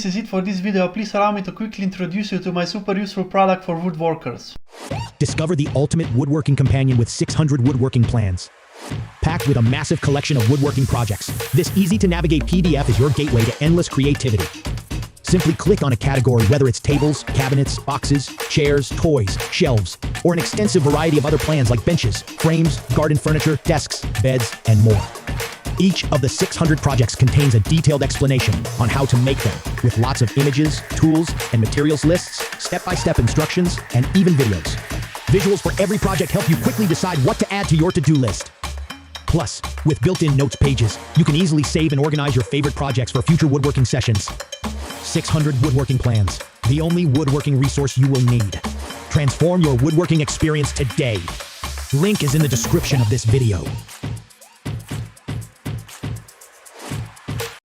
this is it for this video. Please allow me to quickly introduce you to my super useful product for woodworkers. Discover the ultimate woodworking companion with 600 woodworking plans. Packed with a massive collection of woodworking projects, this easy-to-navigate PDF is your gateway to endless creativity. Simply click on a category, whether it's tables, cabinets, boxes, chairs, toys, shelves, or an extensive variety of other plans like benches, frames, garden furniture, desks, beds, and more. Each of the 600 projects contains a detailed explanation on how to make them, with lots of images, tools, and materials lists, step-by-step instructions, and even videos. Visuals for every project help you quickly decide what to add to your to-do list. Plus, with built-in notes pages, you can easily save and organize your favorite projects for future woodworking sessions. 600 woodworking plans, the only woodworking resource you will need. Transform your woodworking experience today. Link is in the description of this video.